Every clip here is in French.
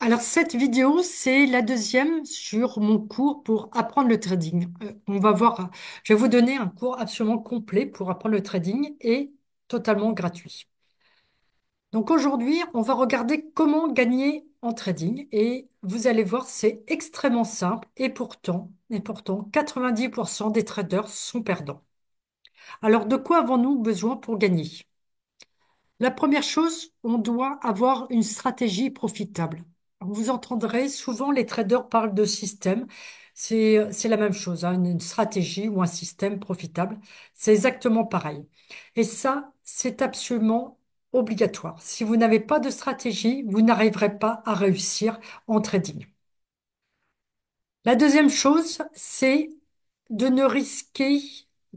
Alors, cette vidéo, c'est la deuxième sur mon cours pour apprendre le trading. On va voir, je vais vous donner un cours absolument complet pour apprendre le trading et totalement gratuit. Donc aujourd'hui, on va regarder comment gagner en trading et vous allez voir, c'est extrêmement simple et pourtant, 90% des traders sont perdants. Alors, de quoi avons-nous besoin pour gagner? La première chose, on doit avoir une stratégie profitable. Vous entendrez souvent les traders parlent de système. C'est la même chose, hein, une stratégie ou un système profitable. C'est exactement pareil. Et ça, c'est absolument obligatoire. Si vous n'avez pas de stratégie, vous n'arriverez pas à réussir en trading. La deuxième chose, c'est de ne risquer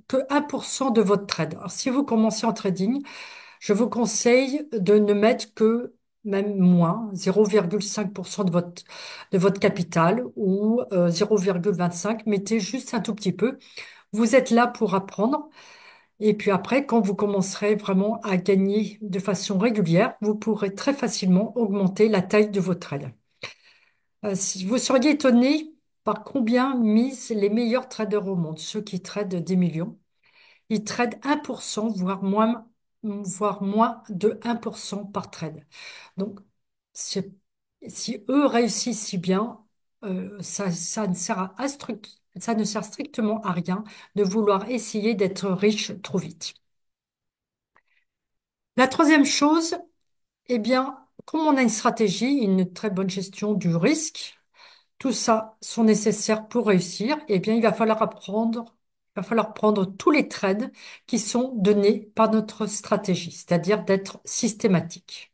que 1% de votre trade. Alors, si vous commencez en trading, je vous conseille de ne mettre que même moins, 0,5% de votre capital ou 0,25. Mettez juste un tout petit peu. Vous êtes là pour apprendre. Et puis après, quand vous commencerez vraiment à gagner de façon régulière, vous pourrez très facilement augmenter la taille de votre trade. Si vous seriez étonné par combien misent les meilleurs traders au monde, ceux qui tradent des millions. Ils tradent 1%, voire moins de 1% par trade. Donc, c'est- si eux réussissent si bien, ça ne sert ça ne sert strictement à rien de vouloir essayer d'être riche trop vite. La troisième chose, eh bien, comme on a une stratégie, une très bonne gestion du risque, tout ça sont nécessaires pour réussir, eh bien, il va falloir prendre tous les trades qui sont donnés par notre stratégie, c'est-à-dire d'être systématique.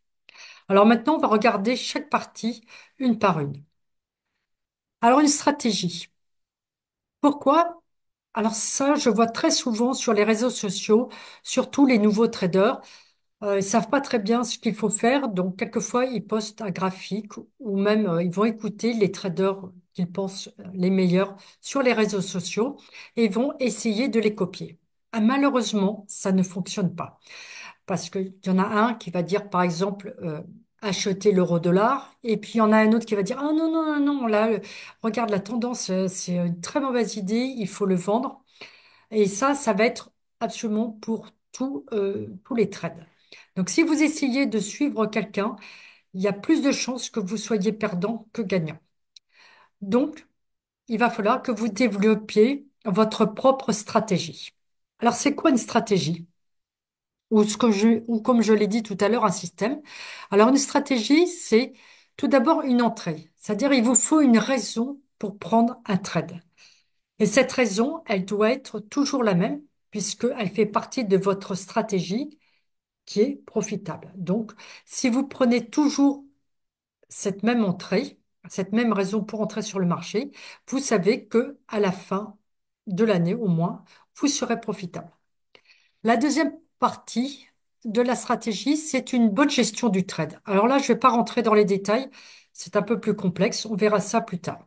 Alors maintenant, on va regarder chaque partie une par une. Alors, une stratégie. Pourquoi? Alors ça, je vois très souvent sur les réseaux sociaux, surtout les nouveaux traders. Ils savent pas très bien ce qu'il faut faire, donc quelquefois ils postent un graphique ou même ils vont écouter les traders qu'ils pensent les meilleurs sur les réseaux sociaux et ils vont essayer de les copier. Ah, malheureusement, ça ne fonctionne pas parce qu'il y en a un qui va dire par exemple acheter l'euro-dollar et puis il y en a un autre qui va dire ah non non non non là regarde la tendance c'est une très mauvaise idée, il faut le vendre et ça va être absolument pour tous les trades. Donc, si vous essayez de suivre quelqu'un, il y a plus de chances que vous soyez perdant que gagnant. Donc, il va falloir que vous développiez votre propre stratégie. Alors, c'est quoi une stratégie? Ou comme je l'ai dit tout à l'heure, un système. Alors, une stratégie, c'est tout d'abord une entrée. C'est-à-dire, il vous faut une raison pour prendre un trade. Et cette raison, elle doit être toujours la même, puisqu'elle fait partie de votre stratégie qui est profitable. Donc, si vous prenez toujours cette même entrée, cette même raison pour entrer sur le marché, vous savez que à la fin de l'année au moins, vous serez profitable. La deuxième partie de la stratégie, c'est une bonne gestion du trade. Alors là, je ne vais pas rentrer dans les détails, c'est un peu plus complexe, on verra ça plus tard.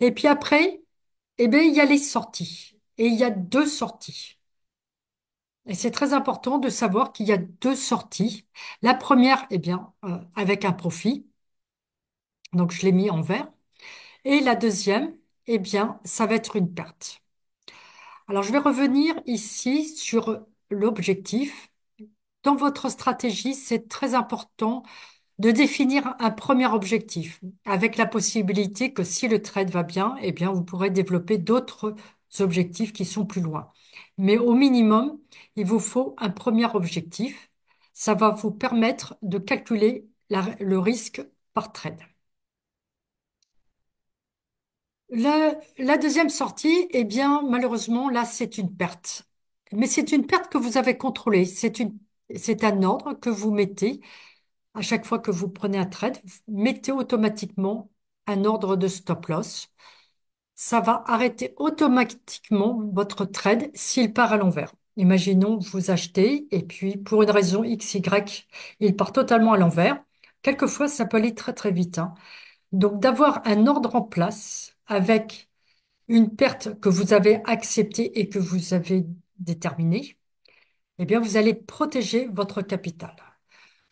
Et puis après, eh bien, il y a les sorties. Et il y a deux sorties. Et c'est très important de savoir qu'il y a deux sorties. La première, eh bien, avec un profit. Donc, je l'ai mis en vert. Et la deuxième, eh bien, ça va être une perte. Alors, je vais revenir ici sur l'objectif. Dans votre stratégie, c'est très important de définir un premier objectif avec la possibilité que si le trade va bien, eh bien, vous pourrez développer d'autres objectifs qui sont plus loin. Mais au minimum, il vous faut un premier objectif. Ça va vous permettre de calculer le risque par trade. La deuxième sortie, eh bien, malheureusement, là, c'est une perte. Mais c'est une perte que vous avez contrôlée. C'est un ordre que vous mettez à chaque fois que vous prenez un trade. Mettez automatiquement un ordre de stop loss. Ça va arrêter automatiquement votre trade s'il part à l'envers. Imaginons vous achetez et puis pour une raison X, Y, il part totalement à l'envers. Quelquefois, ça peut aller très très vite, hein. Donc d'avoir un ordre en place avec une perte que vous avez acceptée et que vous avez déterminée, eh bien, vous allez protéger votre capital.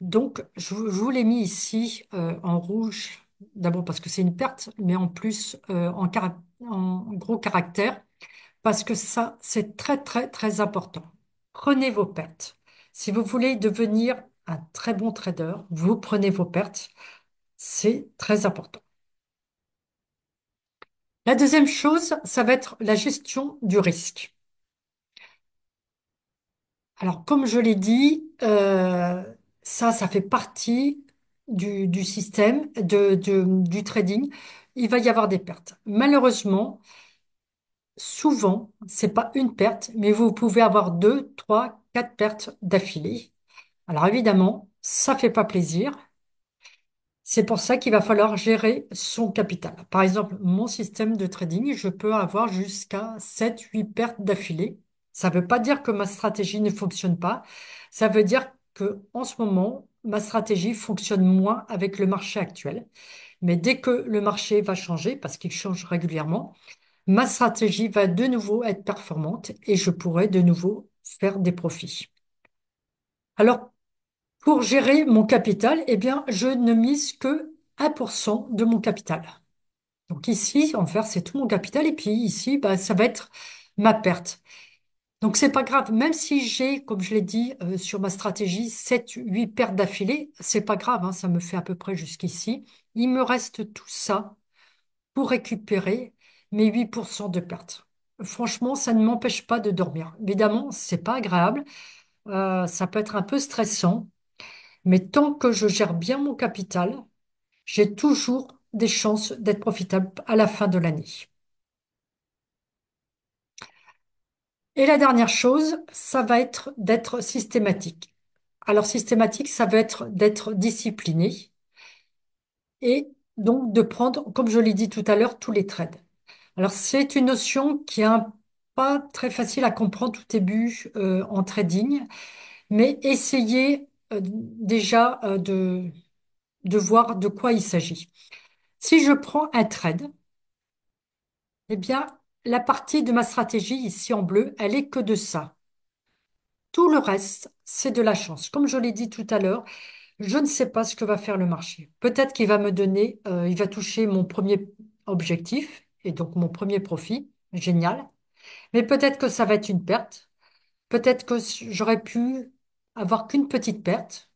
Donc, je vous l'ai mis ici en rouge D'abord parce que c'est une perte, mais en plus en gros caractère, parce que ça, c'est très, très, très important. Prenez vos pertes. Si vous voulez devenir un très bon trader, vous prenez vos pertes. C'est très important. La deuxième chose, ça va être la gestion du risque. Alors, comme je l'ai dit, ça fait partie du système du trading. Il va y avoir des pertes. Malheureusement, souvent, c'est pas une perte, mais vous pouvez avoir deux, trois, quatre pertes d'affilée. Alors évidemment, ça fait pas plaisir. C'est pour ça qu'il va falloir gérer son capital. Par exemple, mon système de trading, je peux avoir jusqu'à 7, 8 pertes d'affilée. Ça ne veut pas dire que ma stratégie ne fonctionne pas. Ça veut dire que en ce moment, ma stratégie fonctionne moins avec le marché actuel. Mais dès que le marché va changer, parce qu'il change régulièrement, ma stratégie va de nouveau être performante et je pourrai de nouveau faire des profits. Alors, pour gérer mon capital, eh bien, je ne mise que 1% de mon capital. Donc ici, en faire, c'est tout mon capital. Et puis ici, bah, ça va être ma perte. Donc c'est pas grave. Même si j'ai, comme je l'ai dit, sur ma stratégie, 7, 8 pertes d'affilée, c'est pas grave, hein, ça me fait à peu près jusqu'ici. Il me reste tout ça pour récupérer mes 8% de pertes. Franchement, ça ne m'empêche pas de dormir. Évidemment, c'est pas agréable. Ça peut être un peu stressant. Mais tant que je gère bien mon capital, j'ai toujours des chances d'être profitable à la fin de l'année. Et la dernière chose, ça va être d'être systématique. Alors systématique, ça va être d'être discipliné et donc de prendre, comme je l'ai dit tout à l'heure, tous les trades. Alors c'est une notion qui est pas très facile à comprendre au début en trading, mais essayez déjà de voir de quoi il s'agit. Si je prends un trade, eh bien, la partie de ma stratégie ici en bleu, elle est que de ça. Tout le reste, c'est de la chance. Comme je l'ai dit tout à l'heure, je ne sais pas ce que va faire le marché. Peut-être qu'il va me donner, il va toucher mon premier objectif et donc mon premier profit. Génial. Mais peut-être que ça va être une perte. Peut-être que j'aurais pu avoir qu'une petite perte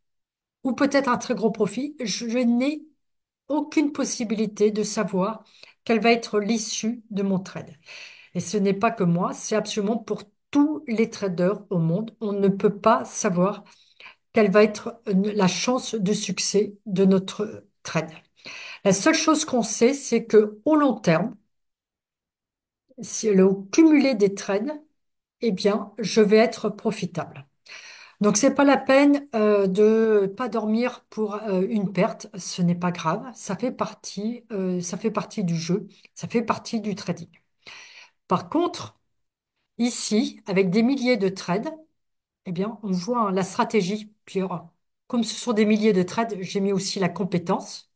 ou peut-être un très gros profit. Je n'ai aucune possibilité de savoir quelle va être l'issue de mon trade. Et ce n'est pas que moi, c'est absolument pour tous les traders au monde. On ne peut pas savoir quelle va être la chance de succès de notre trade. La seule chose qu'on sait, c'est que au long terme, si le cumulé des trades, eh bien, je vais être profitable. Donc, c'est pas la peine de pas dormir pour une perte. Ce n'est pas grave. Ça fait partie du jeu. Ça fait partie du trading. Par contre, ici, avec des milliers de trades, eh bien, on voit hein, la stratégie. Puis, comme ce sont des milliers de trades, j'ai mis aussi la compétence.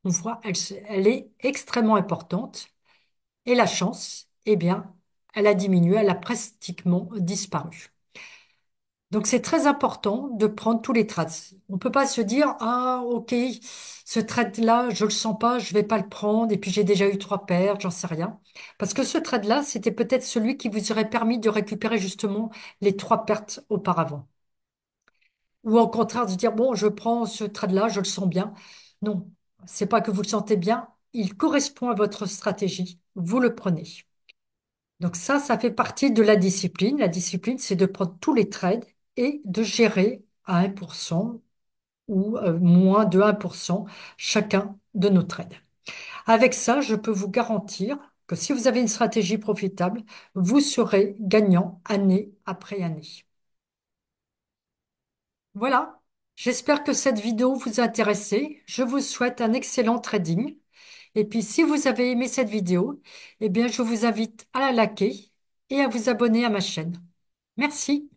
On voit, elle est extrêmement importante. Et la chance, eh bien, elle a diminué, elle a pratiquement disparu. Donc, c'est très important de prendre tous les trades. On ne peut pas se dire, ah, ok, ce trade-là, je le sens pas, je vais pas le prendre, et puis j'ai déjà eu trois pertes, j'en sais rien. Parce que ce trade-là, c'était peut-être celui qui vous aurait permis de récupérer justement les trois pertes auparavant. Ou au contraire, de dire, bon, je prends ce trade-là, je le sens bien. Non, c'est pas que vous le sentez bien, il correspond à votre stratégie. Vous le prenez. Donc ça fait partie de la discipline. La discipline, c'est de prendre tous les trades et de gérer à 1% ou moins de 1% chacun de nos trades. Avec ça, je peux vous garantir que si vous avez une stratégie profitable, vous serez gagnant année après année. Voilà, j'espère que cette vidéo vous a intéressé. Je vous souhaite un excellent trading. Et puis, si vous avez aimé cette vidéo, eh bien, je vous invite à la liker et à vous abonner à ma chaîne. Merci.